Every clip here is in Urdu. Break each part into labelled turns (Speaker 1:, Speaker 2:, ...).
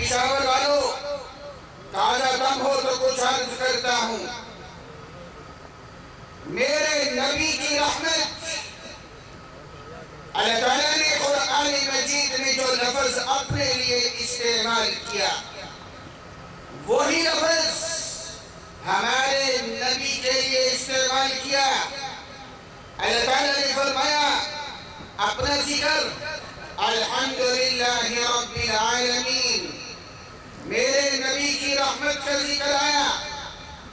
Speaker 1: پشاور والوں تازہ دم ہو تو کچھ عرض کرتا ہوں. میرے نبی کی رحمت، اللہ تعالیٰ نے قرآن مجید میں جو لفظ اپنے لیے استعمال کیا وہی لفظ ہمارے نبی کے لیے استعمال کیا. اللہ تعالیٰ نے فرمایا اپنا ذکر الحمدللہ رب العالمین. میرے نبی کی رحمت کا ذکر آیا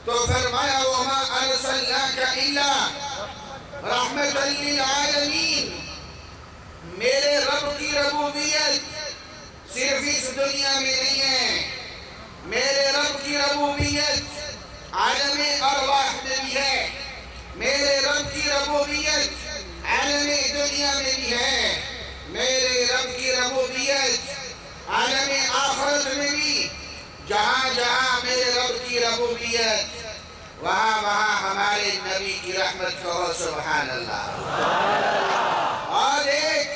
Speaker 1: تو فرمایا وما ارسلناک الا رحمتا للعالمین. میرے رب کی ربوبیت صرف اس دنیا میں نہیں ہے، میرے رب کی ربوبیت عالم ارواح میں بھی ہے، میرے رب کی ربوبیت عالم دنیا میں بھی ہے، میرے رب کی ربوبیت عالم آخرت میں بھی. جہاں جہاں میرے رب کی ربوبیت وہاں وہاں ہمارے نبی کی رحمت کہو سبحان اللہ. اور ایک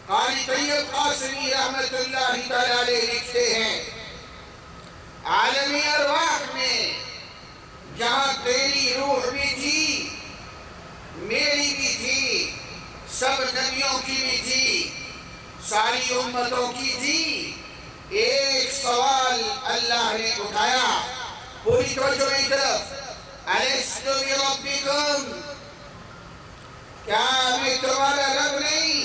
Speaker 1: قاری طیب قاسمی رحمت اللہ تعالیٰ علیہ لکھتے ہیں عالم ارواح میں جہاں تیری روح بھی تھی میری بھی تھی، سب نبیوں کی بھی تھی، ساری امتوں کی تھی. ایک سوال اللہ نے اٹھایا پوری توجہ کی طرف، الست بربکم، کیا میں تمہارا رب نہیں؟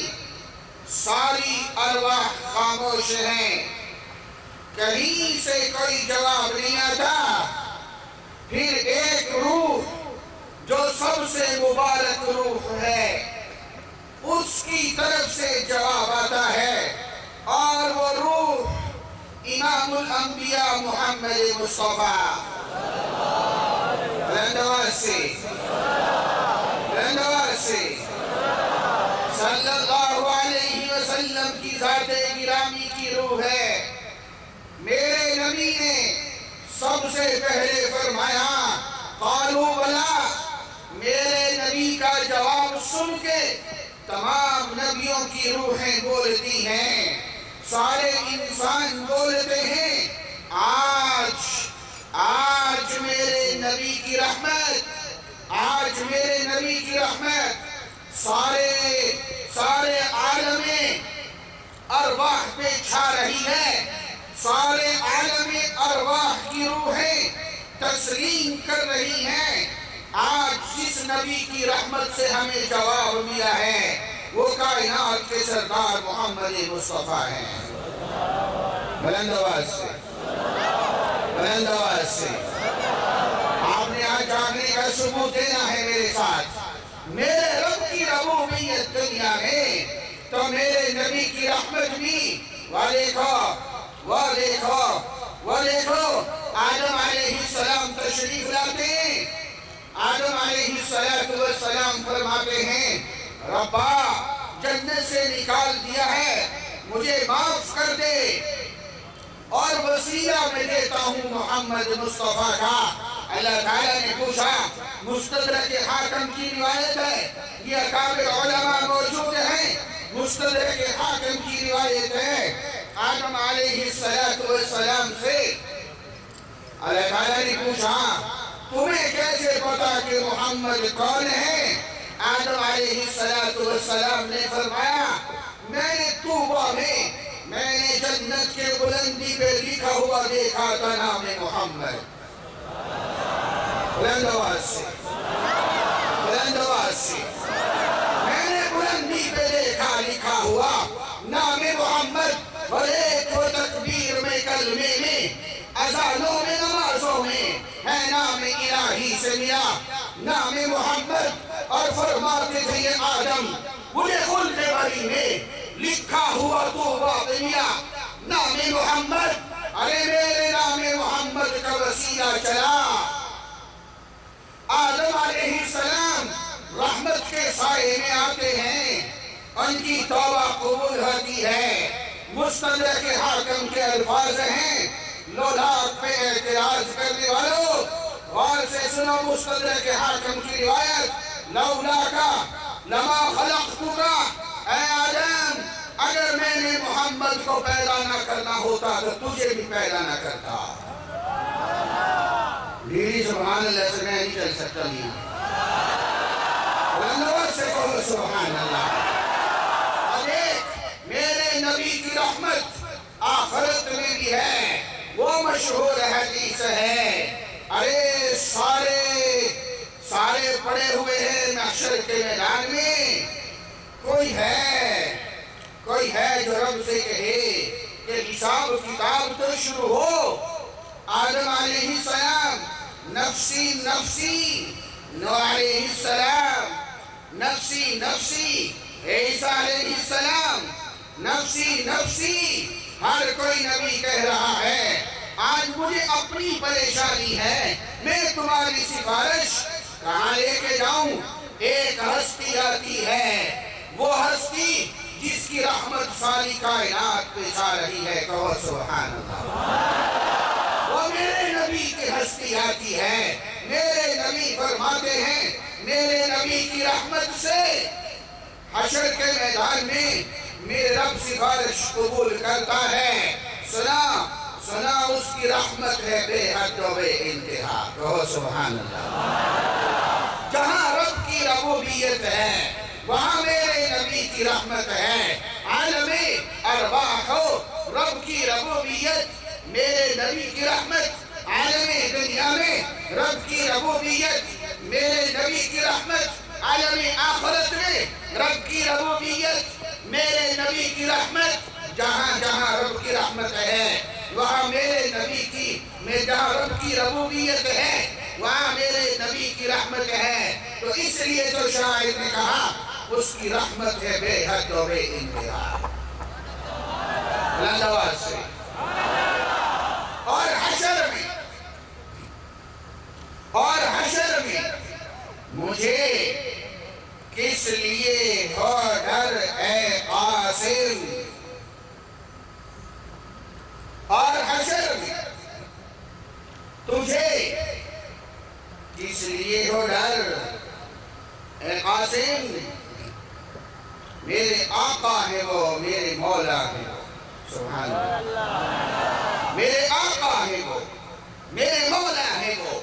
Speaker 1: ساری ارواح خاموش ہیں، کہیں سے کوئی جواب نہیں آتا. پھر ایک روح جو سب سے مبارک روح ہے اس کی طرف سے جواب آتا ہے، اور وہ روح امام الانبیاء محمد مصطفیٰ صلی اللہ علیہ وسلم کی ذات گرامی کی روح ہے. میرے نبی نے سب سے پہلے فرمایا قالوا بلا. میرے نبی کا جواب سن کے تمام نبیوں کی روحیں بولتی ہیں، سارے انسان بولتے ہیں آج میرے نبی کی رحمت، آج میرے نبی کی رحمت سارے عالم ارواح پہ چھا رہی ہے. سارے عالم ارواح کی روحیں تسلیم کر رہی ہیں. آج جس نبی کی رحمت سے ہمیں جواب ملا ہے وہ کائنات کے سردار محمد مصطفیٰ ہیں. بلند آواز سے آپ نے آج جاگنے کا ثبوت دینا ہے میرے ساتھ. میرے رب کی ربوبیت دنیا میں تو میرے نبی کی رحمت بھی. وہ دیکھو آدم علیہ السلام تشریف لاتے ہیں. آدم علیہ السلام فرماتے ہیں ربا جنت سے نکال دیا ہے، مجھے معاف کر دے، اور وسیلہ میں دیتا ہوں محمد مصطفیٰ کا. اللہ تعالیٰ نے پوچھا، مستدرک حاکم کی روایت ہے، یہ اکابر علماء موجود ہیں، مستدرک حاکم کی روایت ہے. آدم علیہ السلام سے اللہ تعالیٰ نے پوچھا تمہیں کیسے پتا کہ محمد کون ہے؟ آدم علیہ السلام نے فرمایا میں نے توبہ میں نے جنت کے بلندی پہ لکھا ہوا دیکھا تھا نام محمد. بلند آواز سے میں نے بلندی پہ دیکھا لکھا ہوا نام محمد. اور ایک وہ تکبیر میں کلمے میں اذانوں میں نمازوں میں ہے نام الہی سے ملا نام محمد. اور فرماتے تھے یہ آدم مجھے خلد بری میں لکھا ہوا توبہ پہ ملا نام محمد. ارے میرے نام محمد کا وسیلہ چلا. آدم علیہ السلام رحمت کے سائے میں آتے ہیں، ان کی توبہ قبول ہوتی ہے. مستدرک حاکم کے الفاظ ہیں، لولاک پہ اعتراض کرنے والوں غور سے سنو. مستدرک حاکم کی روایت لولاکا لما خلقتکا، اے آدم اگر میں نے محمد کو پیدا نہ کرنا ہوتا ہوتا تو تجھے بھی پیدا نہ کرتا۔ بیوی سبحان اللہ سے میں نہیں چل سکتا نہیں، بلند سے کہو سبحان اللہ۔ اور ایک میرے نبی کی رحمت آخرت میں بھی ہے، وہ مشہور حدیث ہے، ارے سارے پڑے ہوئے ہیں محشر کے میدان میں، کوئی ہے جو رب سے کہے کہ حساب کتاب تو شروع ہو۔ آدم علیہ السلام نفسی نفسی، نوح علیہ السلام نفسی نفسی، عیسیٰ علیہ السلام نفسی نفسی، ہر کوئی نبی کہہ رہا ہے آج مجھے اپنی پریشانی ہے، میں تمہاری سفارش کہاں لے کے جاؤں؟ ایک ہستی آتی ہے، وہ ہستی جس کی رحمت ساری کائنات پہ چھا رہی ہے، کہو سبحان اللہ۔ وہ میرے نبی کی ہستی آتی ہے، میرے نبی فرماتے ہیں میرے نبی کی رحمت سے حشر کے میدان میں میرے رب سفارش قبول کرتا ہے۔ سنا اس کی رحمت ہے بے حد و بے انتہا، کہو سبحان اللہ۔ جہاں رب کی ربوبیت ہے وہاں میرے نبی کی رحمت ہے۔ عالم ارواح ہو رب کی ربوبیت، میرے نبی کی رحمت، عالم دنیا میں رب کی ربوبیت، میرے نبی کی رحمت، عالم آخرت میں رب کی ربوبیت، میرے نبی کی رحمت۔ جہاں جہاں رب کی رحمت ہے وہاں میرے نبی کی، جہاں رب کی ربوبیت ہے وہاں میرے نبی کی رحمت ہے۔ تو اس لیے جو شاعر نے کہا اس کی رحمت ہے بے حد و بے انتہا، بلند آواز سے۔ اور حشر میں مجھے کس لیے ہو ڈر اے قاسم، اور حشر میں تجھے کس لیے ہو ڈر اے قاسم، میرے آقا ہے وہ، میرے مولا ہے وہ، سبحان اللہ۔ میرے آقا ہے وہ، میرے مولا ہے وہ،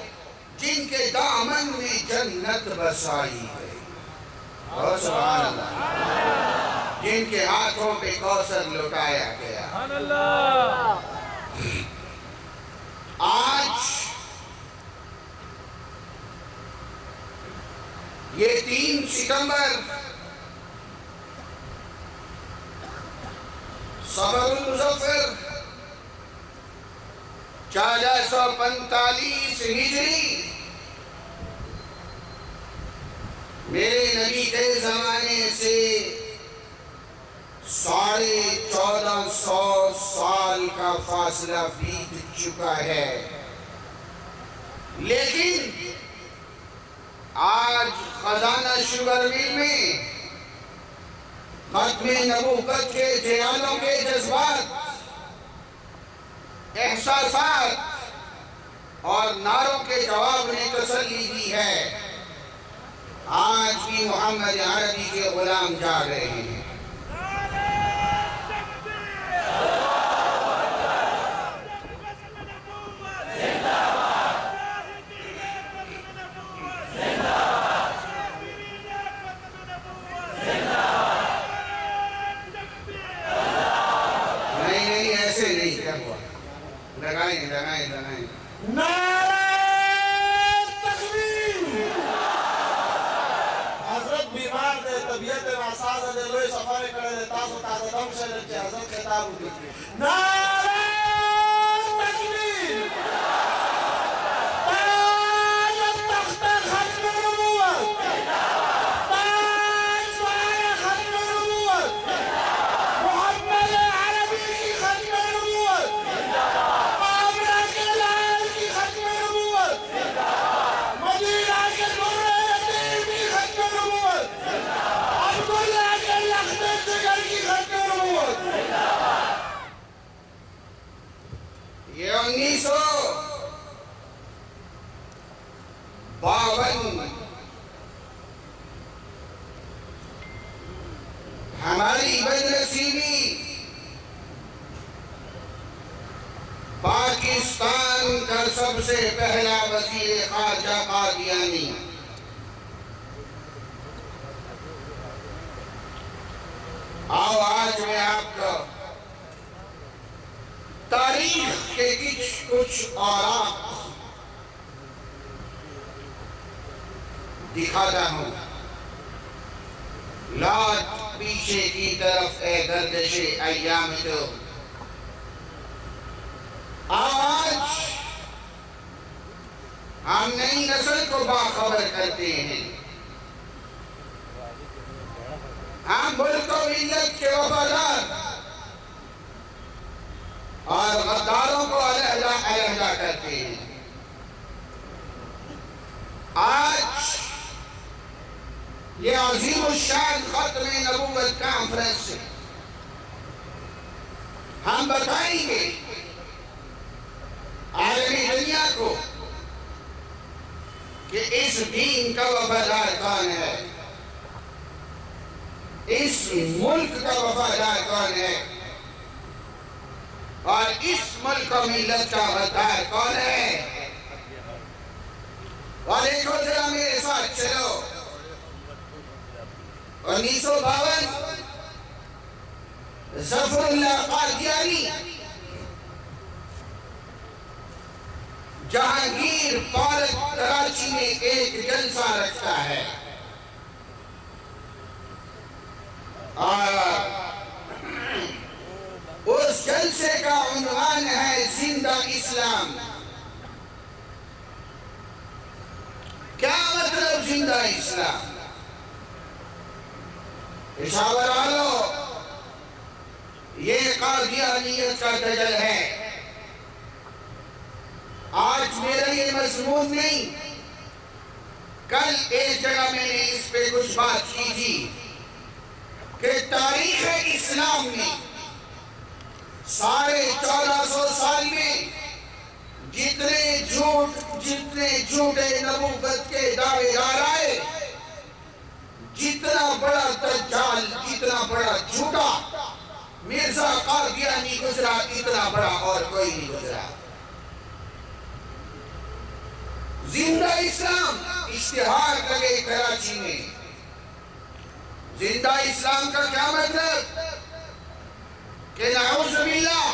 Speaker 1: جن کے دامن میں جنت بسائی گئی، اور سبحان اللہ، جن کے ہاتھوں پہ کوثر لٹایا گیا۔ آج یہ 3 ستمبر صفر المظفر 1445 ہجری، میرے نبی کے زمانے سے 1450 سال کا فاصلہ بیت چکا ہے، لیکن آج خزانہ شوگر مل میں ختم نبوت کے جیانوں کے جذبات، احساسات اور نعروں کے جواب نے تسلی دی ہے۔ آج بھی محمد عربی کے غلام جا رہے ہیں۔ لگائیں
Speaker 2: نعرہ تکبیر۔ حضرت بیمار دے طبیعت ناساز دے لوئی سفر کرے دے تاسو تازہ دم سے لچے حضرت خطاب ہوئی نعرہ تکبیر۔ تاج تخت ختم نبوت، تاج سوائے ختم نبوت، محمد عربی کی ختم نبوت، مدینہ کے دورے یتیم کی ختم نبوت، عبداللہ کے لخت جگر کی ختم نبوت۔
Speaker 1: یہ 1952 ہماری بد نصیبی سب سے پہلا وزیر خارجہ قادیانی۔ آؤ آج میں آپ کو تاریخ کے کچھ اوراق دکھاتا ہوں۔ لوٹ پیچھے کی طرف اے گردش ایام تو، آج ہم نئی نسل کو باخبر کرتے ہیں۔ ہم ملک و ملت کے وفادار اور غداروں کو علیحدہ کرتے ہیں۔ آج یہ عظیم الشان ختم نبوت کانفرنس سے ہم بتائیں گے عالمی دنیا کو کہ اس دین کا وفادار کون ہے، اس ملک کا وفادار کون ہے، اور اس ملک و ملت کا وفادار کون ہے۔ اور دیکھو ذرا میرے ساتھ چلو، 1952 ظفر اللہ قادیانی جہانگیر پارک کراچی میں ایک جلسہ رکھتا ہے، اور اس جلسے کا عنوان ہے زندہ اسلام۔ کیا مطلب زندہ اسلام؟ پشاور والو، یہ قادیانیت کا دجل ہے۔ آج میرا یہ مضمون نہیں، کل ایک جگہ میں نے اس پہ کچھ بات کی تھی کہ تاریخ اسلام میں 1450 سال میں جتنے جھوٹے نبوت کے دعوے دار آئے، جتنا بڑا دجال، جتنا بڑا جھوٹا مرزا قادیانی گزرا، اتنا بڑا اور کوئی نہیں گزرا۔ زندہ اسلام اشتہار لگے کراچی میں۔ زندہ اسلام کا کیا مطلب؟ کہ نعوذ باللہ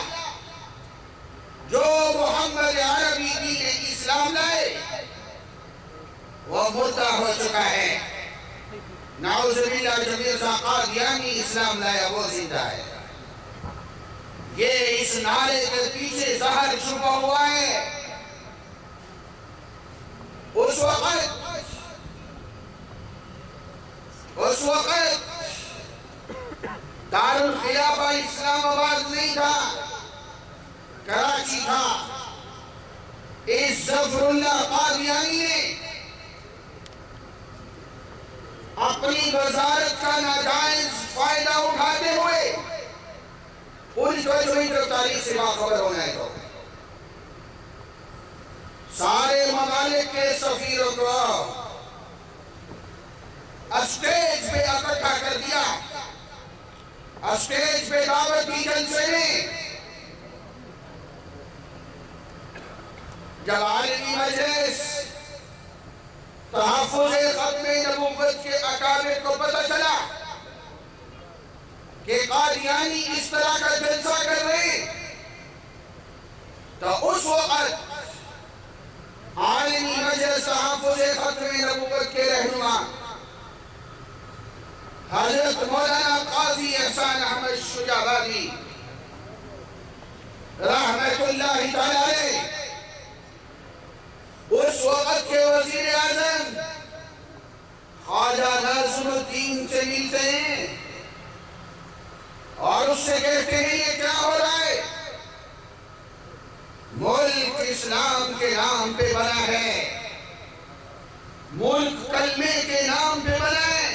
Speaker 1: جو محمد عربی دین اسلام لائے وہ مردہ ہو چکا ہے، نعوذ باللہ جو مرزا قادیانی اسلام لایا وہ زندہ ہے۔ یہ اس نعرے کے پیچھے زہر چھپا ہوا ہے۔ اس وقت دار الخلافہ اسلام آباد نہیں تھا، کراچی تھا۔ اس ظفر اللہ قادیانی نے اپنی وزارت کا ناجائز فائدہ اٹھاتے ہوئے پوری جو تاریخ سے باخبر ہونا ہے تو سارے ممالک کے سفیروں کو اسٹیج پہ اکٹھا کر دیا، اسٹیج پہ دعوتی جلسے میں جب عالمی مجلس تحفظ ختم نبوت کے اکابر کو پتہ چلا کہ قادیانی اس طرح کا جلسہ کر رہے ہیں، تو اس وقت عالمی مجلس تحفظ ختم نبوت کے رہنما حضرت مولانا قاضی احسان احمد شجابادی رحمت اللہ تعالی علیہ اس وقت کے وزیر اعظم خواجہ ناصر الدین سے ملتے ہیں اور اس سے کہتے ہیں یہ کیا ہو رہا ہے؟ ملک اسلام کے نام پہ بنا ہے، ملک کلمے کے نام پہ بنا ہے،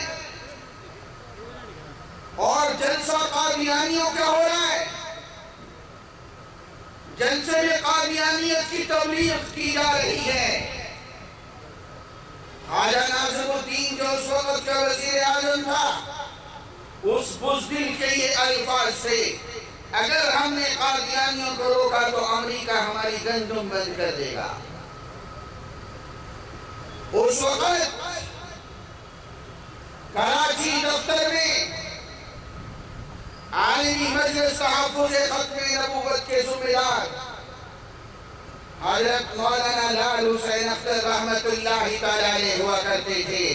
Speaker 1: اور جلسہ قادیانیوں کا ہو رہا ہے۔ جلسے میں قادیانیت کی تبلیغ کی جا رہی ہے۔ خواجہ ناصر الدین جو اس وقت کا وزیر اعظم تھا، اس بزدل کے یہ الفاظ سے اگر ہم نے قادیانیوں کو روکا تو امریکہ ہماری گندم بند کر دے گا۔ اس وقت کراچی دفتر میں عالمی مجلس تحفظ ختم نبوت کے ذمہ دار حضرت مولانا لال حسین اختر رحمت اللہ تعالی علیہ ہوا کرتے تھے۔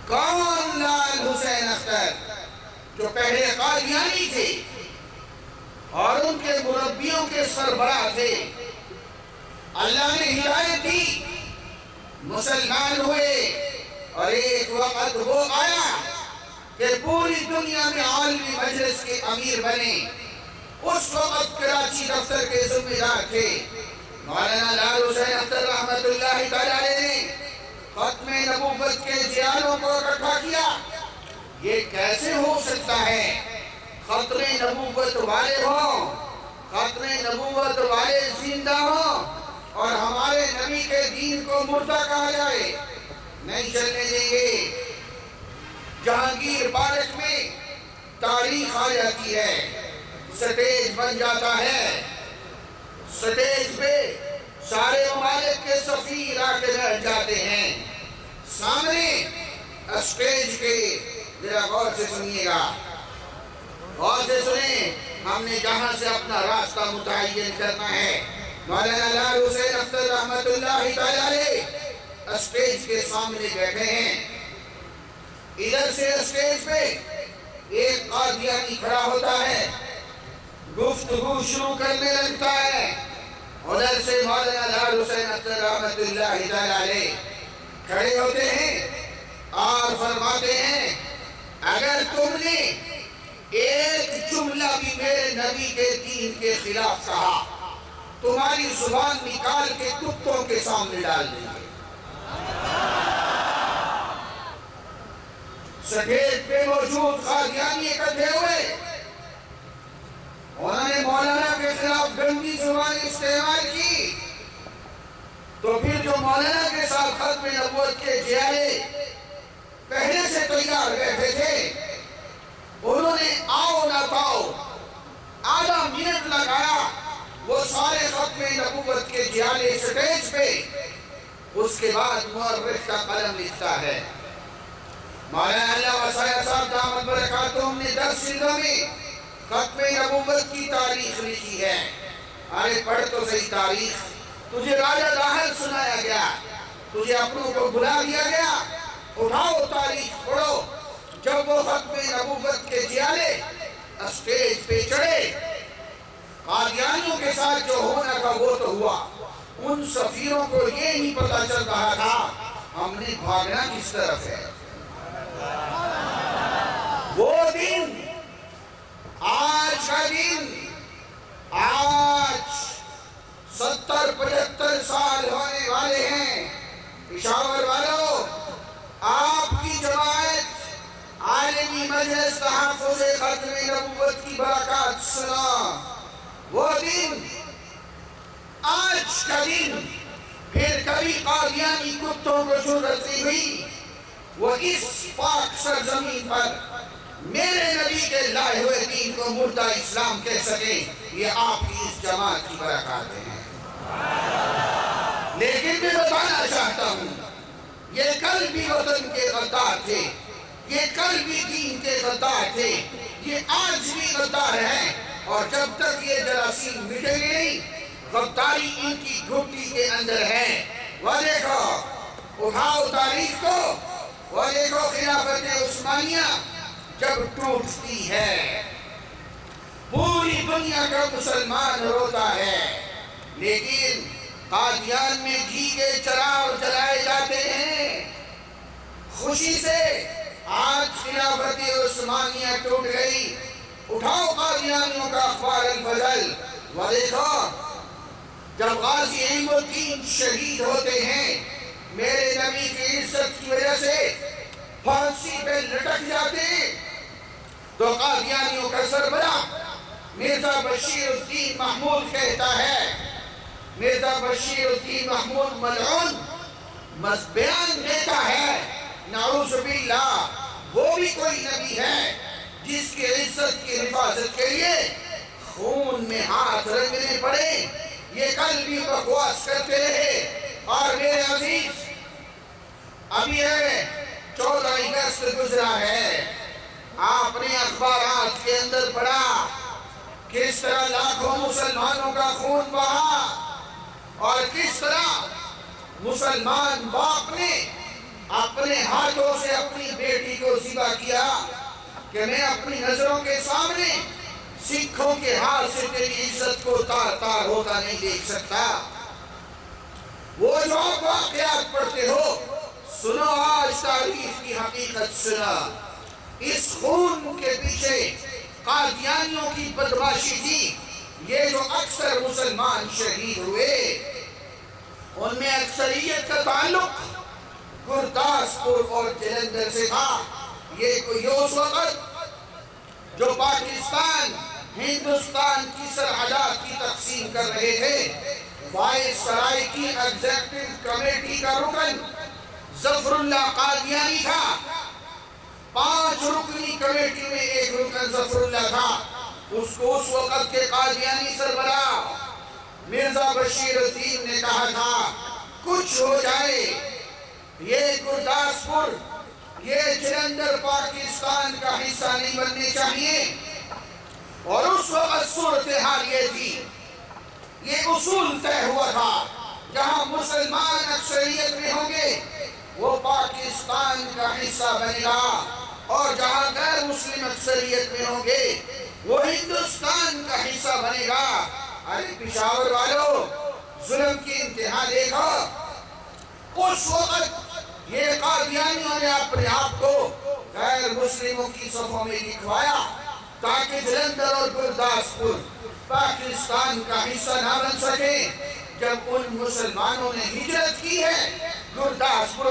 Speaker 1: کون لال حسین اختر؟ جو پہلے قادیانی تھے اور ان کے مربیوں کے سربراہ تھے۔ اللہ نے ہدایت دی، مسلمان ہوئے، اور ایک وقت وہ آیا کہ پوری دنیا میں عالمی مجلس کے امیر بنے۔ اس وقت کراچی دفتر کے ذمہ دار تھے مولانا لال حسین اختر رحمت اللہ تعالی علیہ نے ختم نبوت کے جیالوں کو اکٹھا کیا۔ یہ کیسے ہو سکتا ہے ختم نبوت والے ہوں، ختم نبوت والے زندہ ہوں اور ہمارے نبی کے دین کو مردہ کہا جائے؟ نہیں چلنے دیں گے۔ جہانگیر پارک میں تاریخ آ جاتی ہے، سٹیج بن جاتا ہے، سٹیج پہ سارے ممالک کے سفیر آ کے بیٹھ جاتے ہیں۔ سامنے اسٹیج کے ذرا غور سے سنیے گا، غور سے سنیں، ہم نے جہاں سے اپنا راستہ متعین کرنا ہے۔ مولانا لال حسین اختر رحمت اللہ تعالی علیہ اسٹیج کے سامنے بیٹھے ہیں۔ ادھر سے اسٹیج پہ ایک قادیانی کھڑا ہوتا ہے، گفتگو شروع کرنے لگتا ہے۔ ادھر سے مولانا لال حسین اختر رحمت اللہ تعالی علیہ کھڑے ہوتے ہیں اور فرماتے ہیں، اگر تم نے ایک جملہ بھی میرے نبی کے دین کے خلاف کہا، تمہاری زبان نکال کے کتوں کے سامنے ڈال دیں گے۔ سٹیج پہ موجود قادیانی اکٹھے ہوئے، انہوں نے مولانا کے خلاف گندی زبان استعمال کی، تو پھر جو مولانا کے ساتھ ختم نبوت کے جیالے پہلے سے تیار بیٹھے تھے، انہوں نے آؤ نہ پاؤ آدھا منٹ لگایا، وہ سارے ختم نبوت کے جیالے سٹیج پہ۔ اس کے بعد مورخ کا قلم لکھتا ہے، مولانا اللہ وسائع صاحب دامت برکاتہم نے 10 جلدوں میں ختم نبوت کی تاریخ لکھی ہے۔ ارے پڑھ تو صحیح تاریخ، تجھے راجہ داہل سنایا گیا، تجھے اپنوں کو بلا دیا گیا، اٹھاؤ تاریخ پڑھو۔ جب وہ ختم نبوت کے جیالے اسٹیج پہ چڑھے، قادیانیوں کے ساتھ جو ہونا تھا وہ تو ہوا، ان سفیروں کو یہ نہیں پتا چل رہا تھا ہم نے بھاگنا کس طرف ہے۔ وہ دن، آج کا دن، آج 70-75 سال ہونے والے ہیں۔ پشاور والوں، آپ کی جماعت عالمی مجلس تحفظ ختم نبوت کی برکات سنا۔ وہ دن، آج کا دن، پھر کبھی قادیانی کتوں کو جرأت نہیں ہوئی وہ اس پاک سرزمین پر میرے نبی کے لائے ہوئے دین کو مردہ اسلام کہہ سکے۔ یہ آپ کی اس جماعت کی برکات ہیں۔ لیکن میں بتانا چاہتا ہوں، یہ کل بھی وطن کے غدار تھے، یہ کل بھی دین کے غدار تھے، یہ آج بھی غدار ہیں، اور جب تک یہ جراثیم مٹیں گے نہیں، غداری ان کی گھٹی کے اندر ہے۔ وہ دیکھو، اٹھاؤ تاریخ کو، وہ دیکھو خلافت عثمانیہ جب ٹوٹتی ہے، پوری دنیا کا مسلمان روتا ہے، لیکن قادیان میں گھی کے چراغ جلائے جاتے ہیں خوشی سے۔ آج خلافت عثمانیہ ٹوٹ گئی، اٹھاؤ قادیانیوں کا اخبار الفضل، وہ دیکھو جب غازی علم الدین شہید ہوتے ہیں، میرے نبی کی عزت کی وجہ سے پھانسی پہ لٹک جاتے، تو قادیانیوں کا سربراہ مرزا بشیر الدین محمود کہتا ہے، مرزا بشیر الدین محمود ملعون بیان دیتا ہے، نعوذ باللہ وہ بھی کوئی نبی ہے جس کی عزت کی حفاظت کے لیے خون میں ہاتھ رنگنے یہ کل بھی بکواس کرتے رہے۔ اور میرے عزیز، ابھی ہے 14 اگست گزرا ہے، آپ نے اخبارات کے اندر پڑھا کس طرح لاکھوں مسلمانوں کا خون بہا اور کس طرح مسلمان باپ نے اپنے ہاتھوں سے اپنی بیٹی کو ذبح کیا کہ میں اپنی نظروں کے سامنے سکھوں کے ہاتھ سے تیری عزت کو تار تار ہوتا نہیں دیکھ سکتا۔ وہ جو آپ واقعات پڑھتے ہو، سنو آج تاریخ کی حقیقت سنا۔ اس خون کے پیچھے قادیانیوں کی بدماشی تھی۔ یہ جو اکثر مسلمان شہید ہوئے، ان میں اکثریت کا تعلق گرداسپور اور جلندھر سے تھا۔ یہ اس وقت جو پاکستان ہندوستان کی سرحدات کی تقسیم کر رہے تھے، وائس سرائے کی ایگزیکٹو کمیٹی کا رکن ظفر اللہ قادیانی تھا۔ 5 رکنی کمیٹی میں ایک رکن ظفر اللہ تھا۔ اس کو اس وقت کے قادیانی سربراہ مرزا بشیر الدین نے کہا تھا کچھ ہو جائے، یہ گرداسپور، یہ جلندھر پاکستان کا حصہ نہیں بننے چاہیے۔ اور اس وقت صورتحال یہ تھی، یہ اصول طے ہوا تھا، جہاں مسلمان اکثریت میں ہوں گے وہ پاکستان کا حصہ بنے گا، اور جہاں غیر مسلم اکثریت میں ہوں گے وہ ہندوستان کا حصہ بنے گا۔ ارے پشاور والوں، ظلم کی انتہا دیکھو۔ اس وقت یہ قادیانیوں نے اپنے آپ کو غیر مسلموں کی صفوں میں لکھوایا تاکہ جلندھر اور گرداسپور پاکستان کا حصہ نہ بن سکے۔ جب ان مسلمانوں نے ہجرت کی ہے گرداسپور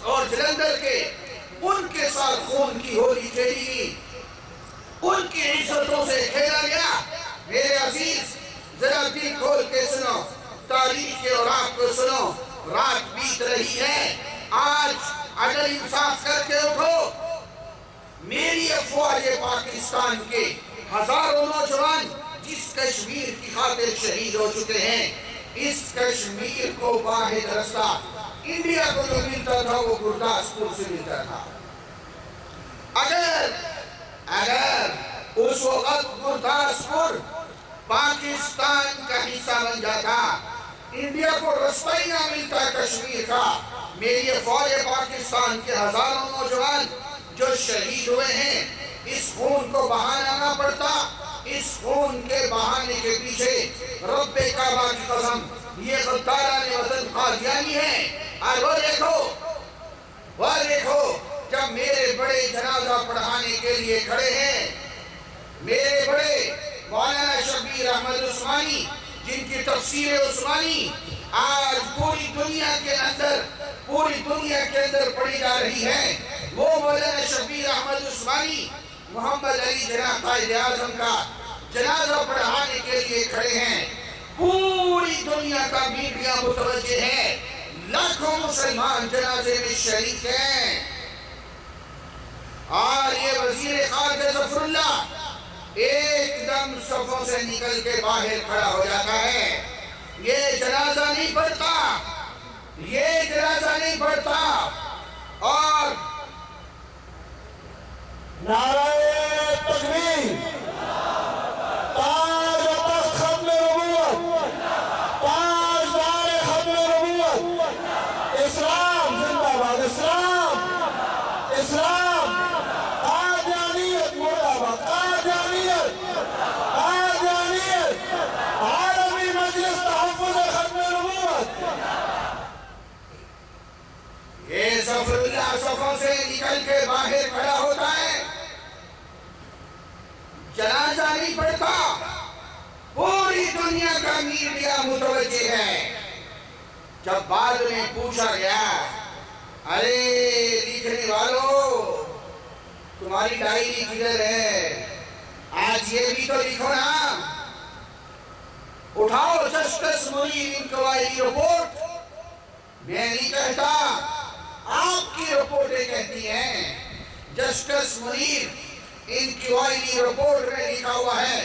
Speaker 1: اور جلندھر کے، ان کے ساتھ خون کی ہولی کھیلی گئی، ان کی عزتوں سے کھیلا گیا۔ میرے عزیز، ذرا دل کھول کے سنو، تاریخ کے اوراق کو سنو۔ رات بیت رہی ہے، آج اگر انصاف کر کے اٹھو۔ میری افواج پاکستان کے ہزاروں نوجوان جس کشمیر کی خاطر شہید ہو چکے ہیں، اس کشمیر کو واحد رستہ انڈیا کو جو ملتا تھا وہ گرداسپور سے ملتا تھا۔ اگر اس وقت گرداسپور پاکستان کا حصہ بن جاتا، انڈیا کو رستہ ہی نہ ملتا کشمیر کا، میری فوج پاکستان کے ہزاروں نوجوان جو شہید ہوئے ہیں، اس خون کو بہانا نہ پڑتا۔ اس خون کے بہانے کے پیچھے رب کعبہ کی قسم یہ غداران وطن قادیانی ہیں۔ اور وہ دیکھو جب میرے بڑے جنازہ پڑھانے کے لیے کھڑے ہیں، میرے بڑے مولانا شبیر احمد عثمانی، جن کی تفسیر عثمانی آج پوری دنیا کے اندر پڑھی جا رہی ہے، وہ مولانا شبیر احمد عثمانی محمد علی جناح قائد اعظم کا جنازہ پڑھانے کے لیے کھڑے ہیں۔ پوری دنیا کا میڈیا متوجہ ہے، لاکھوں مسلمان جنازے میں شریک ہیں۔ اور یہ وزیر خارجہ ظفر اللہ ایک دم صفوں سے نکل کے باہر کھڑا ہو جاتا ہے۔ یہ جنازہ نہیں پڑھتا، اور
Speaker 2: نعرہ تکبیر، تاج و تخت ختم نبوت، تاجدار ختم نبوت، اسلام زندہ باد، اسلام، قادیانیت مرد آباد، قادیانیت، عالمی مجلس تحفظ ختم نبوت۔
Speaker 1: یہ ظفر اللہ صفوں سے نکل کے باہر کھڑا ہوتا ہے، جنازہ نہیں پڑھتا، پوری دنیا کا میڈیا متوجہ ہے۔ جب بعد میں پوچھا گیا، ارے لکھنے والوں تمہاری ڈائری کدھر ہے، آج یہ بھی تو لکھو نا، اٹھاؤ جسٹس منیر انکوائری رپورٹ۔ میں نہیں کہتا، آپ کی رپورٹیں کہتی ہیں۔ جسٹس منیر انکوائری رپورٹ میں لکھا ہوا ہے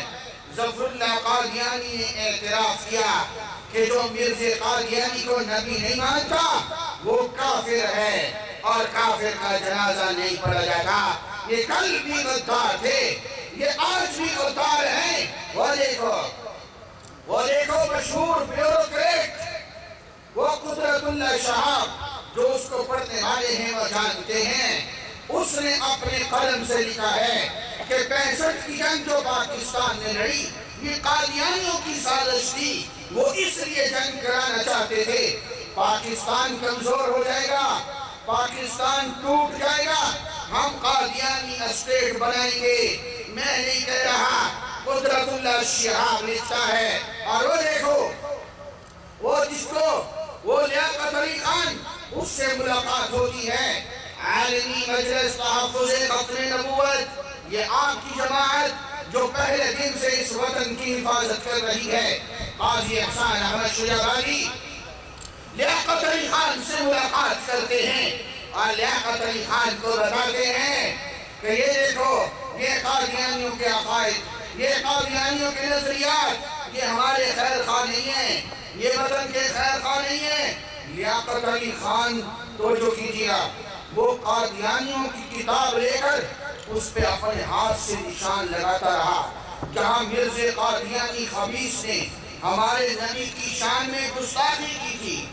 Speaker 1: ظفر اللہ قادیانی قادیانی نے اعتراف کیا کہ جو مرزا قادیانی کو نبی نہیں مانتا وہ کافر ہے اور کافر کا جنازہ نہیں پڑھا جاتا۔ یہ کل بھی غدار تھے، یہ آج بھی غدار ہیں۔ وہ دیکھو مشہور بیوروکریٹ، وہ قدرت اللہ شہاب جو اس کو پڑھنے والے ہیں وہ جانتے ہیں، اس نے اپنے قلم سے لکھا ہے کہ 65 کی جنگ جو پاکستان نے لڑی یہ قادیانیوں کی سازش تھی۔ وہ اس لیے جنگ کرانا چاہتے تھے پاکستان کمزور ہو جائے گا، پاکستان ٹوٹ جائے گا، ہم قادیانی اسٹیٹ بنائیں گے۔ میں نہیں کہہ رہا، قدرت اللہ شہاب لکھتا ہے۔ اور وہ دیکھو وہ جس کو وہ لیاقت علی خان اس سے ملاقات ہوتی ہے، عالمی مجلس تحفظ ختم نبوت، یہ آپ کی جماعت جو پہلے دن سے اس وطن کی حفاظت کر رہی ہے، قاضی احسان احمد شجاعی لیاقت علی خان سے ملاقات کرتے ہیں اور لیاقت علی خان کو بتاتے ہیں کہ یہ دیکھو یہ قادیانیوں کے عقائد، یہ قادیانیوں کے نظریات، یہ ہمارے خیر خواہ نہیں ہیں، یہ وطن کے خیر خواہ نہیں ہیں۔ لیاقت علی خان توجہ کیجیے، وہ قادیانیوں کی کتاب لے کر اس پہ اپنے ہاتھ سے نشان لگاتا رہا۔ جہاں مرزا قادیانی خبیث نے ہمارے نبی کی شان میں گستاخی کی تھی،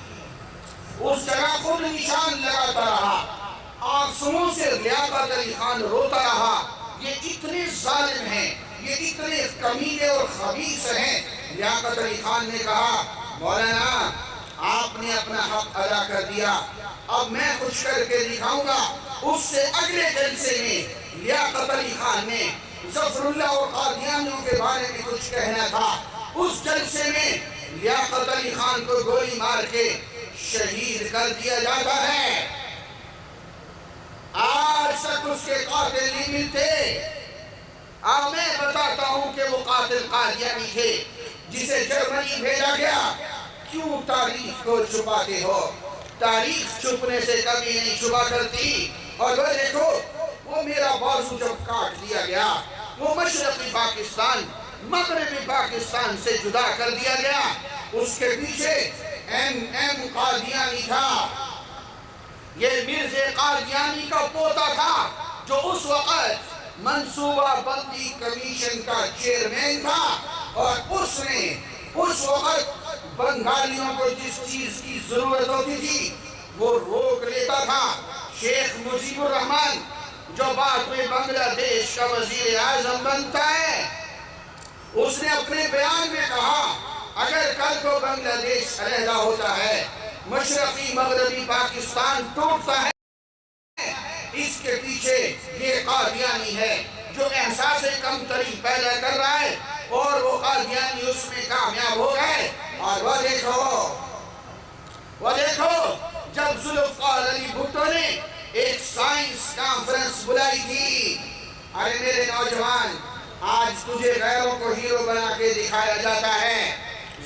Speaker 1: اس جگہ خود نشان لگاتا رہا۔ آنسوؤں سے لیاقت علی خان روتا رہا، یہ اتنے ظالم ہیں، یہ اتنے کمینے اور خبیث ہیں۔ لیاقت علی خان نے کہا مولانا آپ نے اپنا حق ادا کر دیا، اب میں کچھ کر کے دکھاؤں گا۔ اس سے اگلے جلسے میں لیاقت علی خان نے ظفر اللہ اور قادیانیوں کے بارے میں کچھ کہنا تھا، اس جلسے میں لیاقت علی خان کو گولی مار کے شہید کر دیا جاتا ہے۔ آج تک اس کے قاتل نہیں ملتے۔ اب میں بتاتا ہوں کہ وہ قاتل قادیانی تھے جسے جرمنی بھیجا گیا۔ کیوں تاریخ کو چھپاتے ہو؟ تاریخ چھپنے سے کبھی نہیں چھپا کرتی۔ اور وہ دیکھو وہ میرا بازو جب کاٹ دیا گیا، وہ مشرقی پاکستان مغربی پاکستان سے جدا کر دیا گیا، اس کے پیچھے ایم قادیانی تھا۔ یہ مرزا قادیانی کا پوتا تھا جو اس وقت منصوبہ بندی کمیشن کا چیئرمین تھا، اور اس نے اس وقت بنگالیوں کو جس چیز کی ضرورت ہوتی تھی وہ روک لیتا تھا۔ شیخ مجیب الرحمن جو بعد میں بنگلہ دیش کا وزیر اعظم بنتا ہے، اس نے اپنے بیان میں کہا اگر کل کو بنگلہ دیش علیحدہ ہوتا ہے، مشرقی مغربی پاکستان ٹوٹتا ہے، اس کے پیچھے یہ قادیانی ہے جو احساس کمتری پیدا کر رہا ہے، اور وہ قادیانی اس میں کامیاب ہو گئے۔ اور وہ دیکھو جب ذوالفقار علی بھٹو نے ایک سائنس کانفرنس بلائی تھی، ارے میرے نوجوان آج تجھے غیروں کو ہیرو بنا کے دکھایا جاتا ہے۔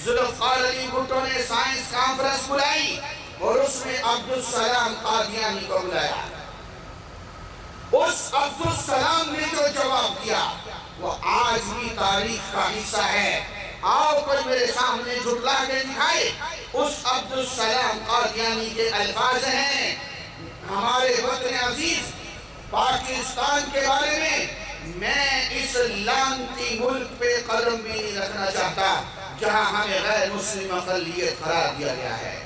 Speaker 1: ذوالفقار علی بھٹو نے سائنس کانفرنس بلائی اور اس میں عبدالسلام قادیانی کو بلایا۔ اس عبدالسلام نے جو جواب دیا وہ آج بھی تاریخ کا حصہ ہے۔ آؤ کوئی میرے سامنے جھٹلا کے دکھائے۔ اس عبدالسلام قادیانی کے الفاظ ہیں، ہمارے وطن عزیز پاکستان کے بارے میں اس لعنتی ملک پہ قدم بھی نہیں رکھنا چاہتا جہاں ہمیں غیر مسلم اقلیت قرار دیا گیا ہے۔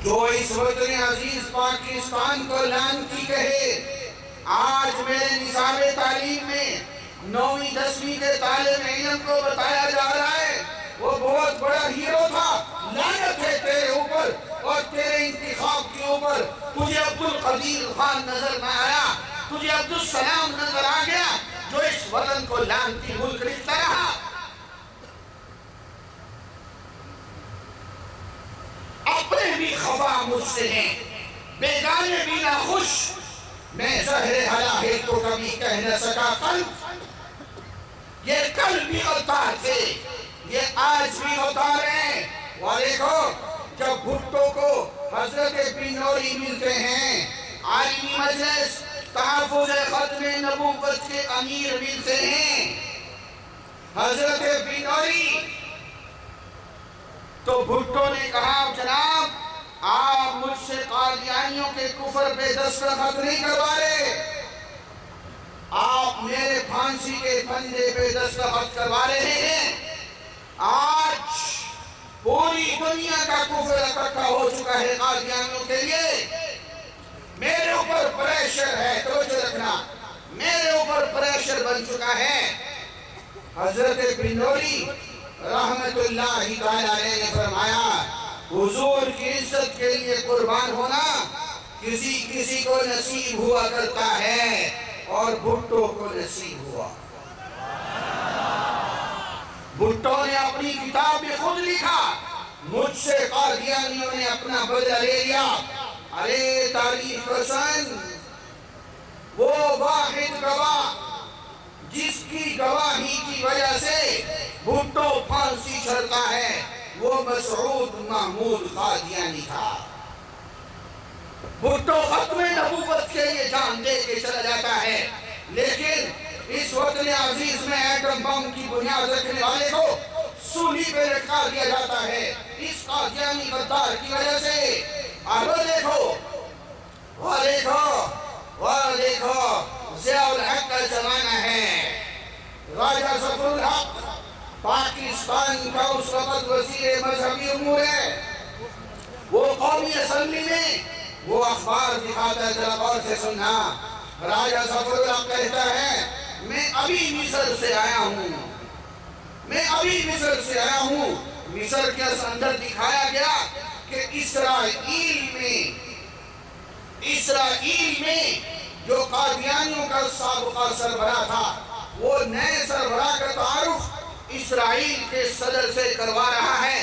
Speaker 1: جو اس وطن عزیز پاکستان کو لعنتی کہے، آج میرے نصاب تعلیم میں 9ویں 10ویں کے طالب علم کو بتایا جا رہا ہے وہ بہت بڑا ہیرو تھا۔ لعنت ہے تیرے اوپر اور تیرے انتخاب کے اوپر۔ تجھے عبدالقدیر خان نظر نہ آیا، تجھے عبدالسلام نظر آ گیا جو اس وطن کو لعنتی ملک لکھتا رہا۔ اپنے بھی خفا مجھ سے ہیں، بیگانے بھی نہ خوش، میں زہر حلاہل تو کبھی کہہ نہ سکا قلب۔ یہ کل بھی غدار تھے، یہ آج بھی غدار ہیں۔ وہ دیکھو جب بھٹو کو حضرت بنوری ملتے ہیں، عالمی مجلس تحفظ ختم نبوت کے امیر ملتے ہیں، حضرت بنوری بھٹو نے کہا جناب آپ مجھ سے قادیانیوں کے کفر پہ دستخط نہیں کروا رہے، آپ میرے پھانسی کے پھندے پہ دستخط کروا رہے ہیں۔ آج پوری دنیا کا کفر اکٹھا ہو چکا ہے قادیانیوں کے لیے، میرے اوپر پریشر ہے، توجہ رکھنا، میرے اوپر پریشر بن چکا ہے۔ حضرت بنوری رحمت اللہ تعالیٰ علیہ نے فرمایا حضور کی عزت کے لیے قربان ہونا کسی کو نصیب ہوا کرتا ہے اور بھٹو کو نصیب ہوا۔ بھٹو نے اپنی کتاب میں خود لکھا مجھ سے قادیانیوں نے اپنا بدلہ لے لیا۔ ارے تاریخ حسن وہ واحد گواہ جس کی گواہی کی وجہ سے بھٹو پھانسی چڑھتا ہے وہ مسعود محمود قادیانی تھا۔ بھٹو ختم نبوت کے لیے جان دے کے چلا جاتا ہے، لیکن اس وطن عزیز میں ایٹم بم کی بنیاد رکھنے والے کو سولی پہ لٹکا دیا جاتا ہے اس قادیانی غدار کی وجہ سے۔ اور وہ دیکھو ضیاء الحق کا زمانہ ہے، راجہ ظفر الحق پاکستان کا اس وقت وزیر مذہبی امور ہے، وہ قومی اسمبلی میں وہ اخبار دکھاتا ہے، ذرا غور سے سننا۔ راجہ ظفر الحق کہتا ہے میں ابھی مصر سے آیا ہوں، مصر کے اندر دکھایا گیا کہ اسرائیل میں جو قادیانیوں کا سابقہ سربراہ تھا وہ نئے سربراہ کا تعارف اسرائیل کے صدر سے کروا رہا ہے۔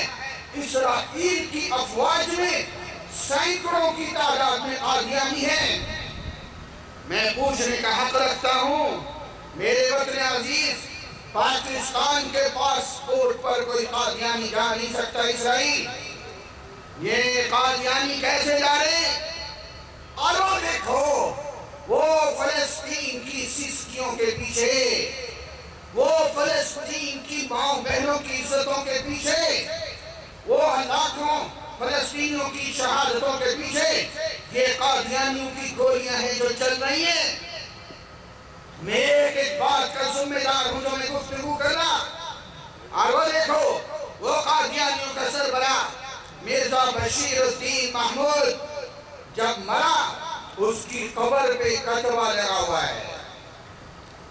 Speaker 1: اسرائیل کی افواج میں سینکڑوں کی تعداد میں قادیانی ہیں۔ میں پوچھنے کا حق رکھتا ہوں میرے وطن عزیز، پاکستان کے پاسپورٹ پر کوئی قادیانی جا نہیں سکتا اسرائیل، یہ قادیانی کیسے جا رہے؟ اور وہ دیکھو وہ فلسطین کی سسکیوں کے پیچھے، وہ فلسطین کی ماؤں بہنوں کی عزتوں کے پیچھے، وہ لاکھوں فلسطینیوں کی شہادتوں کے پیچھے یہ قادیانیوں کی گولیاں ہیں جو چل رہی ہیں۔ میں ایک بات کا ذمہ دار ہوں جو میں گفتگو کر رہا، اور وہ دیکھو وہ قادیانیوں کا سربراہ مرزا بشیر الدین محمود جب مرا اس کی قبر پہ کتبہ لگا ہوا ہے۔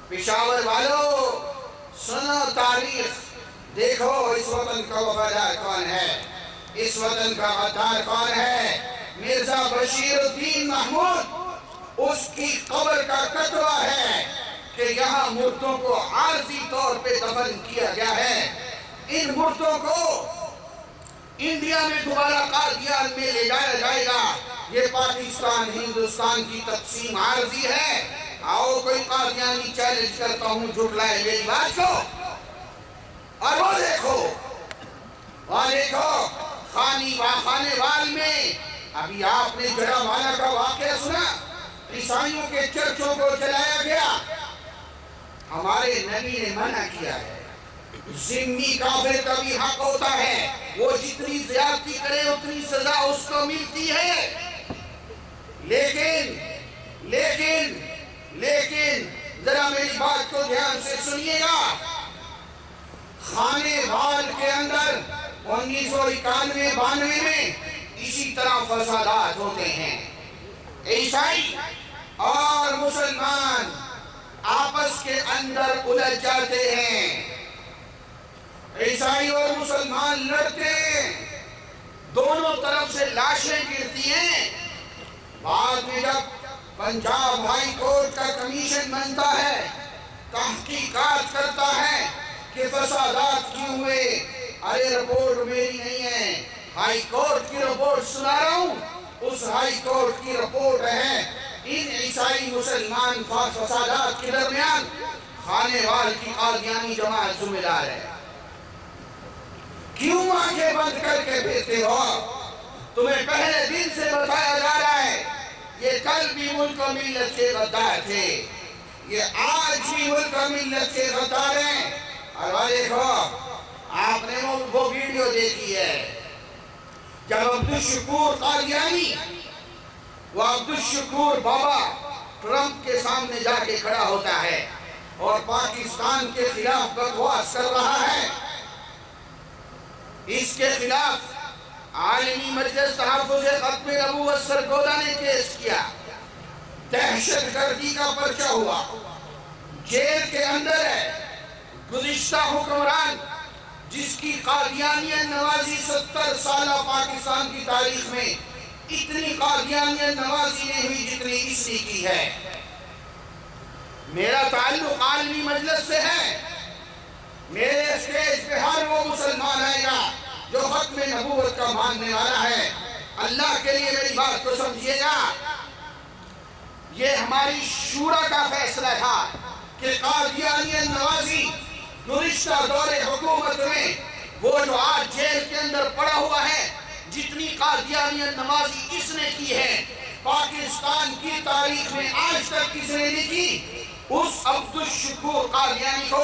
Speaker 1: پشاور والو سنو تاریخ، دیکھو اس وطن کا وفادار کون ہے، اس وطن کا غدار کون ہے، مرزا بشیر الدین محمود۔ اس کی قبر کا کتبہ ہے کہ یہاں مردوں کو عارضی طور پہ دفن کیا گیا ہے، ان مردوں کو انڈیا میں دوبارہ قادیان میں لے جایا جائے گا۔ یہ پاکستان ہندوستان کی تقسیم عارضی ہے۔ آؤ کوئی قادیانی چیلنج کرتا ہوں جھٹلائے میری بات کو۔ اور وہ دیکھو خانے وال میں ابھی آپ نے جڑا والا کا واقعہ سنا، عیسائیوں کے چرچوں کو جلایا گیا۔ ہمارے نبی نے منع کیا ہے، ذمہ کافر کا بھی حق ہوتا ہے، وہ جتنی زیادتی کرے اتنی سزا اس کو ملتی ہے، لیکن ذرا میری بات کو دھیان سے سنیے گا۔ خانے وال کے اندر 1991-92 میں اسی طرح فسادات ہوتے ہیں، عیسائی اور مسلمان آپس کے اندر الجھ جاتے ہیں، عیسائی اور مسلمان لڑتے ہیں، دونوں طرف سے لاشیں گرتی ہیں۔ بعد میں جب پنجاب ہائی کورٹ کا کمیشن بنتا ہے، تحقیقات کرتا ہے کہ فسادات کیوں ہوئے، ارے رپورٹ میری نہیں ہے، ہائی کورٹ کی رپورٹ سنا رہا ہوں، اس ہائی کورٹ کی رپورٹ ہے ان عیسائی مسلمان فسادات کے درمیان خانے وال کی قادیانی جماعت ذمہ دار ہے۔ کیوں آنکھیں بند کر کے پھرتے ہو؟ تمہیں پہلے دن سے بتایا جا رہا ہے یہ کل بھی ملک و ملت کے غدار تھے، یہ آج بھی ملک و ملت کے غدار ہیں۔ اور دیکھو آپ نے وہ ویڈیو دیکھی ہے عبدالشکور قادیانی، وہ عبدالشکور بابا ٹرمپ کے سامنے جا کے کھڑا ہوتا ہے اور پاکستان کے خلاف بکواس کر رہا ہے۔ اس کے خلاف عالمی مجلس تحفظ ختم نبوت سرگودا نے کیس کیا، دہشت گردی کا پرچہ ہوا، جیل کے اندر ہے۔ گزشتہ حکمران جس کی قادیانیت نوازی 70 سالہ پاکستان کی تاریخ میں اتنی قادیانیت نوازی نہیں ہوئی جتنی اس نے کی ہے۔ میرا تعلق عالمی مجلس سے ہے، میرے اسٹیج پہ ہر وہ مسلمان آئے گا جو ختم نبوت کا ماننے والا ہے۔ اللہ کے لیے میری بات کو سمجھیے گا، یہ ہماری شورا کا فیصلہ تھا کہ قادیانیت نوازی گزشتہ دور حکومت میں وہ جو آج جیل کے اندر پڑا ہوا ہے، جتنی قادیانیت نوازی اس نے کی ہے پاکستان کی تاریخ میں آج تک کس نے نہیں کی، اس عبدالشکور قادیانی کو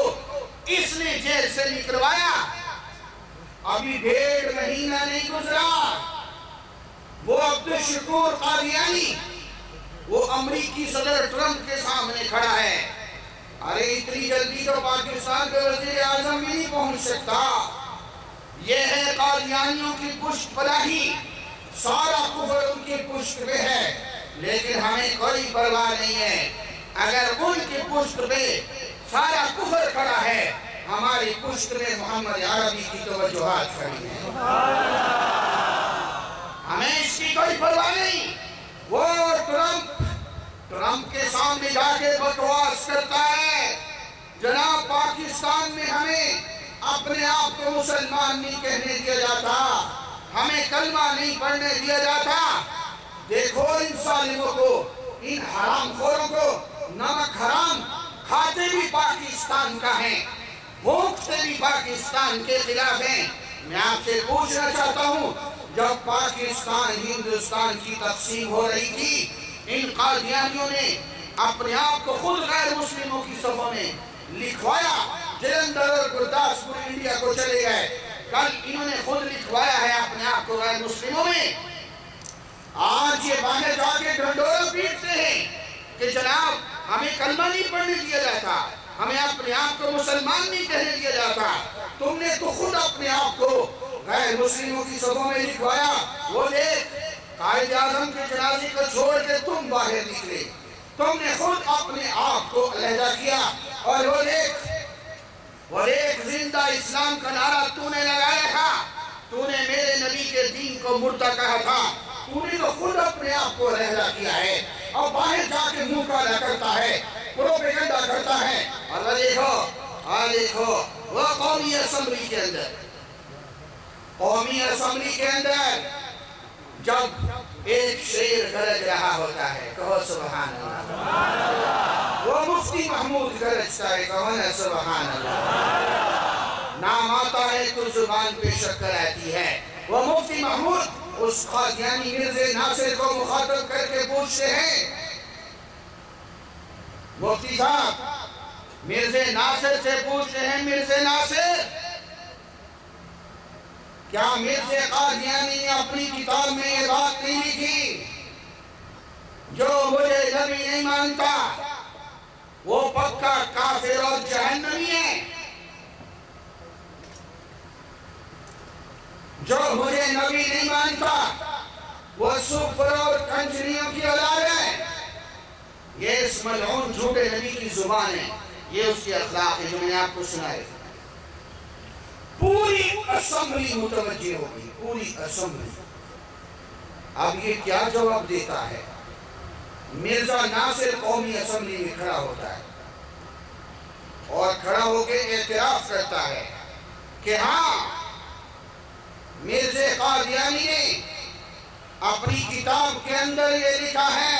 Speaker 1: اس نے جیل سے نکلوایا۔ ابھی 1.5 مہینہ نہیں گزرا، وہ عبدالشکور قادیانی وہ امریکی صدر ٹرمپ کے سامنے کھڑا ہے۔ ارے اتنی جلدی تو پاکستان کے وزیر اعظم بھی نہیں پہنچ سکتا۔ یہ ہے قادیانیوں کی پشت پناہی، سارا کفر ان کی پشت پہ ہے، لیکن ہمیں کوئی پرواہ نہیں ہے۔ اگر ان کی پشت پہ سارا کفر کھڑا ہے، ہماری پشت میں محمد عربی کی توجہات کھڑی ہیں، ہمیں اس کی کوئی پرواہ نہیں۔ وہ ٹرمپ کے سامنے جا کے بکواس کرتا ہے، جناب پاکستان میں ہمیں اپنے آپ کو مسلمان نہیں کہنے دیا جاتا، ہمیں کلمہ نہیں پڑھنے دیا جاتا۔ دیکھو ان ظالموں کو، ان حرام خوروں کو، نمک حرام کھاتے بھی پاکستان کا ہیں، بھونکتے بھی پاکستان کے خلاف ہیں۔ میں آپ سے پوچھنا چاہتا ہوں، جب پاکستان ہندوستان کی تقسیم ہو رہی تھی، ان قادیانیوں نے اپنے آپ کو خود غیر مسلموں کی صفوں میں لکھوایا، جلندھر اور گرداسپور انڈیا کو چلے گئے، کل انہوں نے خود لکھوایا ہے اپنے آپ کو غیر مسلموں میں۔ آج یہ باہر جا کے ڈھنڈورا پیٹتے ہیں کہ جناب ہمیں کلمہ نہیں پڑھنے دیا جاتا، ہمیں اپنے آپ کو مسلمان نہیں کہنے دیا جاتا۔ تم نے تو خود اپنے آپ کو غیر مسلموں کی صفوں میں لکھوایا۔ وہ دیکھ قائد اعظم کے جنازے کو چھوڑ کے تم باہر نکلے، تم نے خود اپنے آپ کو علیحدہ کیا، اور وہ ایک زندہ اسلام کا نعرہ تو نے لگایا تھا، تو نے میرے نبی کے دین کو مردہ کہا تھا، تو نے تو خود اپنے آپ کو علیحدہ کیا ہے، اور باہر جا کے منہ کالا کرتا ہے، پروپیگنڈا کرتا ہے۔ اور وہ دیکھو وہ قومی اسمبلی کے اندر جب ایک شیر گرج رہا ہوتا ہے، کہو سبحان اللہ۔ وہ مفتی محمود گرجتا ہے، کہو نا سبحان اللہ۔ نام آتا ہے تو زبان پہ شکر آتی ہے۔ وہ مفتی محمود اس قادیانی مرزا ناصر کو مخاطب کر کے پوچھتے ہیں، مفتی صاحب مرزا ناصر سے پوچھتے ہیں، مرزا ناصر کیا مرزا قادیانی نے اپنی کتاب میں یہ بات نہیں لکھی، جو مجھے نبی نہیں مانتا وہ پکا کافر اور جہنمی ہے، جو مجھے نبی نہیں مانتا وہ سپر اور کنجریوں کی اولاد ہے۔ یہ اس ملعون جھوٹے نبی کی زبان ہے، یہ اس کی اخلاق ہے جو میں نے آپ کو سنائے۔ پوری اسمبلی متوجہ ہو گئی، پوری اسمبلی۔ اب یہ کیا جواب دیتا ہے؟ مرزا ناصر قومی اسمبلی میں کھڑا ہوتا ہے اور کھڑا ہو کے اعتراف کرتا ہے کہ ہاں مرزا قادیانی نے اپنی کتاب کے اندر یہ لکھا ہے،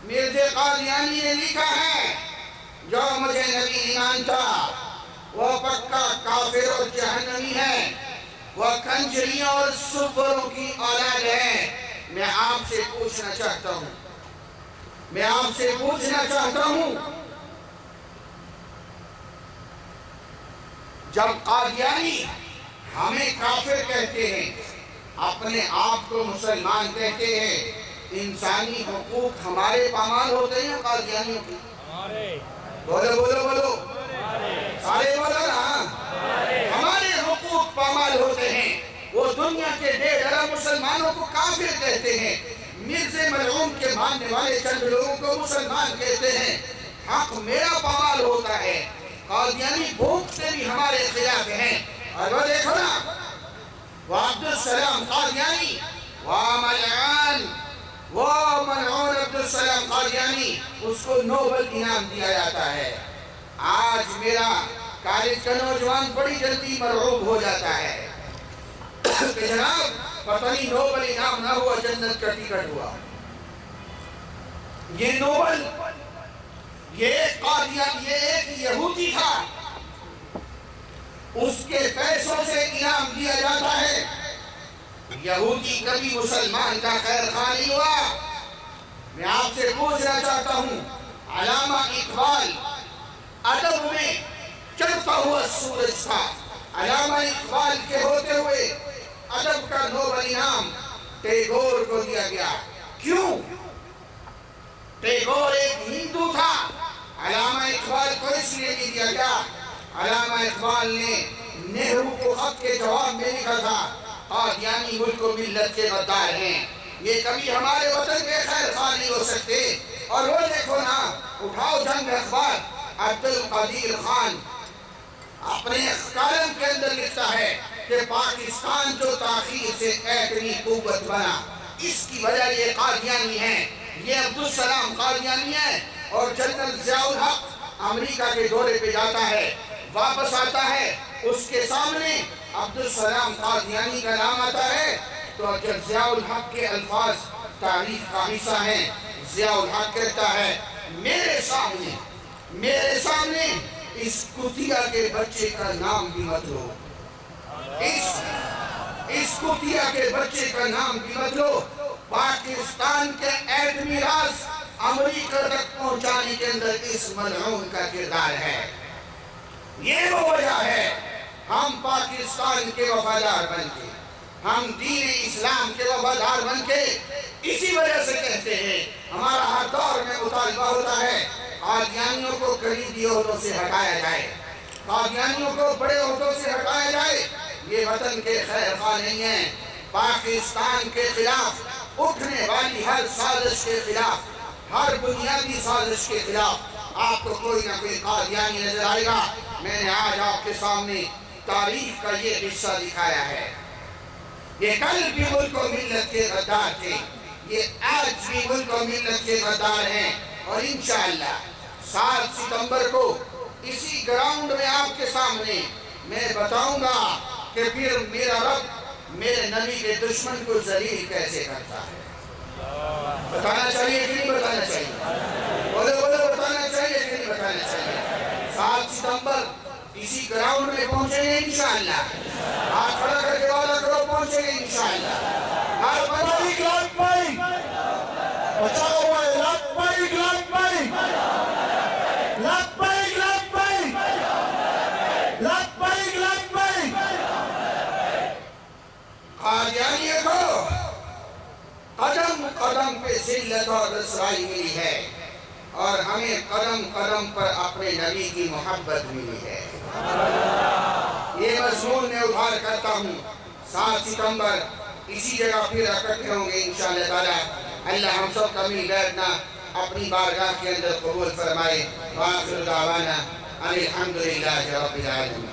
Speaker 1: مرزا قادیانی نے لکھا ہے جو مجھے نبی نہیں مانتا وہ پکا کافر اور جہنمی ہے، وہ کنجریوں اور سپروں کی اولاد ہے۔ میں آپ سے پوچھنا چاہتا ہوں، جب قادیانی ہمیں کافر کہتے ہیں، اپنے آپ کو مسلمان کہتے ہیں، انسانی حقوق ہمارے پامال ہوتے ہیں قادیانیوں کی؟ بولو بولو بولو، سارے بولو نا، ہمارے حقوق پامال ہوتے ہیں۔ وہ دنیا کے 1.5 ارب مسلمانوں کو کافر کہتے ہیں، مرزا ملعون کے ماننے والے چند لوگوں کو مسلمان کہتے ہیں، حق میرا پامال ہوتا ہے۔ قادیانی بھوکتے بھی ہمارے خلاف ہیں۔ اور وہ دیکھو نا، وہ عبدالسلام قادیانی، وہ ملعون عبدالسلام قادیانی، اس کو نوبل انعام دیا جاتا ہے۔ آج میرا کالج کا نوجوان بڑی جلدی مرعوب ہو جاتا ہے کہ جناب پتہ نہیں نوبل انعام نہ ہوا، جنت کا ٹکٹ ہوا۔ یہ نوبل، یہ ایک یہودی تھا، اس کے پیسوں سے انعام دیا جاتا ہے۔ یہودی کبھی مسلمان کا خیر خواہ نہیں ہوا۔ میں آپ سے پوچھنا چاہتا ہوں، علامہ اقبال ادب میں چڑھتا ہوا سورج تھا، علامہ اقبال کے ہوتے ہوئے ادب کا نوبل انعام ٹیگور کو دیا گیا۔ کیوں؟ ٹیگور ایک ہندو تھا، علامہ اقبال کو اس لیے نہیں دیا گیا۔ علامہ اقبال نے نہرو کو خط کے جواب میں لکھا تھا، قادیانی ملک و ملت کے غدار ہیں، یہ کبھی ہمارے وطن کے خیر خواہ نہیں ہو سکتے۔ اور وہ دیکھو نا، اٹھاؤ جنگ اخبار، عبدالقدیر خان اپنے کالم کے اندر لکھتا ہے کہ پاکستان جو تاخیر سے ایٹمی قوت بنا، اس کی وجہ یہ قادیانی ہیں، یہ عبدالسلام قادیانی ہے۔ اور جنرل ضیاء الحق امریکہ کے دورے پہ جاتا ہے، واپس آتا ہے، اس کے سامنے عبدالسلام قادیانی کا نام آتا ہے، تو جب ضیاء الحق کے الفاظ تاریخ کا حصہ ہیں، ضیاء الحق کہتا ہے میرے سامنے اس کتیا کے بچے کا نام بھی مت لو، اس کتیا کے بچے کا نام بھی مت لو۔ پاکستان کے ایٹمی راز امریکہ تک پہنچانے کے اندر اس ملعون کا کردار ہے۔ یہ وہ وجہ ہے ہم پاکستان کے وفادار بن کے، ہم دین اسلام کے وفادار بن کے اسی وجہ سے کہتے ہیں، ہمارا ہر دور میں مطالبہ ہوتا ہے قادیانیوں کو کلیدی عہدوں سے ہٹایا جائے، قادیانیوں کو بڑے عہدوں سے ہٹایا جائے۔ یہ وطن کے خیر خواہ نہیں ہیں۔ پاکستان کے خلاف اٹھنے والی ہر سازش کے خلاف، ہر بنیادی سازش کے خلاف آپ کو کوئی نہ کوئی قادیانی نظر آئے گا۔ میں نے آج آپ کے سامنے تاریخ کا یہ قصہ دکھایا ہے۔ یہ کل بھی ملک و ملت کے غدار تھے، یہ آج بھی ملک و ملت کے غدار ہیں۔ اور انشاءاللہ 7 ستمبر کو اسی گراؤنڈ میں آپ کے سامنے میں بتاؤں گا کہ پھر میرا رب میرے نبی کے دشمن کو ذلیل کیسے کرتا ہے۔ بتانا چاہیے کہ نہیں بتانا چاہیے؟ بولو بولو، بتانا چاہیے کہ نہیں بتانا چاہیے؟ 7 ستمبر اسی گراؤنڈ میں پہنچیں گے انشاءاللہ۔ ہاتھ کھڑا کر کے وعدہ کرو، پہنچیں گے انشاءاللہ۔ ہر بندی
Speaker 2: لبیک بھائی، بچاؤ ہوئے، لبیک لبیک، لبیک لبیک، لبیک لبیک۔
Speaker 1: قادیانیوں کو قدم قدم پہ ذلت اور رسوائی ملی ہے، اور ہمیں قدم قدم پر اپنے نبی کی محبت ملی ہے۔ یہ مضمون میں اٹھار کرتا ہوں۔ 7 ستمبر اسی جگہ پھر اکٹھے ہوں گے انشاءاللہ تعالی۔ اللہ ہم سب کا مل بیٹھنا اپنی بارگاہ کے اندر قبول فرمائے۔ وآخر دعوانا ان الحمدللہ رب العالمین۔